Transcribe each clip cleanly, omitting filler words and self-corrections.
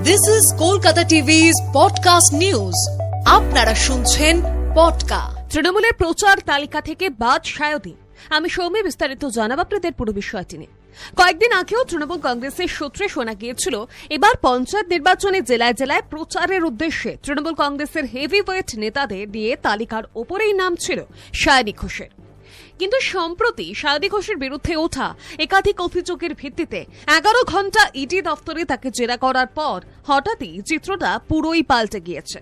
This is Kolkata TV's podcast news. আপনারা শুনছেন podcast. তৃণমূলের প্রচার তালিকা থেকে বাদ সায়নী। আমি সৌমি, বিস্তারিত জানাব আপনাদের পুরো বিষয়টি নিয়ে। কয়েকদিন আগেও তৃণমূল কংগ্রেসের সূত্রে শোনা গিয়েছিল এবার পঞ্চায়েত নির্বাচনে জেলায় জেলায় প্রচারের উদ্দেশ্যে তৃণমূল কংগ্রেসের হেভিওয়েট নেতাদের দিয়ে তালিকার ওপরেই নাম ছিল সায়নী ঘোষের। কিন্তু সম্প্রতি সায়নী ঘোষের বিরুদ্ধে ওঠা একাধিক অভিযোগের ভিত্তিতে 11 ঘন্টা ইডি দফতরে তাকে জেরা করার পর হঠাৎই চিত্রটা পুরোই পাল্টে গিয়েছে।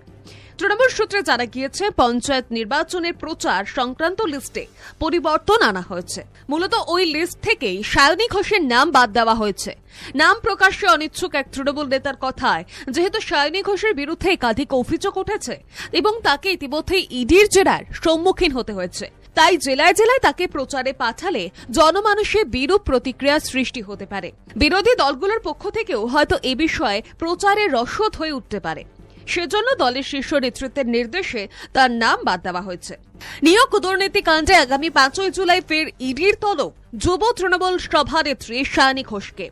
তৃণমূল সূত্রে জানা গিয়েছে পঞ্চায়েত নির্বাচনের প্রচার সংক্রান্ত লিস্টে পরিবর্তন আনা হয়েছে। মূলত ওই লিস্ট থেকেই সায়নী ঘোষের নাম বাদ দেওয়া হয়েছে। নাম প্রকাশ্যে অনিচ্ছুক এক তৃণমূল নেতার কথায়, যেহেতু সায়নী ঘোষের বিরুদ্ধে একাধিক অভিযোগ উঠেছে এবং তাকে ইতিমধ্যেই ইডির জেরার সম্মুখীন হতে হয়েছে, তাই জেলায় জেলায় তাকে প্রচারে পাঠালে জনমানুষে বিরূপ প্রতিক্রিয়া সৃষ্টি হতে পারে। বিরোধী দলগুলোর পক্ষ থেকেও হয়তো এ বিষয়ে প্রচারের রসদ হয়ে উঠতে পারে। সেজন্য দলের শীর্ষ নেতৃত্বের নির্দেশে তার নাম বাদ দেওয়া হয়েছে। নিয়োগ দুর্নীতি কাণ্ডে আগামী 5 জুলাই ফের ইডির তলব যুব তৃণমূল সভানেত্রী সায়নী ঘোষকে।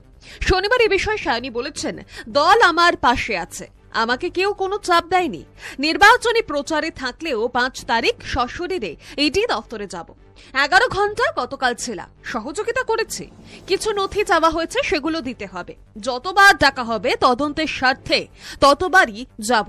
শনিবার এ বিষয়ে সায়নী বলেছেন, দল আমার পাশে আছে, আমাকে কেউ কোনো চাপ দেয়নি। নির্বাচনী প্রচারে থাকলেও 5 তারিখ সশরীরে ইডি দফতরে যাব। 11 ঘন্টা গতকাল ছিলাম, সহযোগিতা করেছি। কিছু নথি চাওয়া হয়েছে, সেগুলো দিতে হবে। যতবার ডাকা হবে তদন্তের স্বার্থে ততবারই যাব।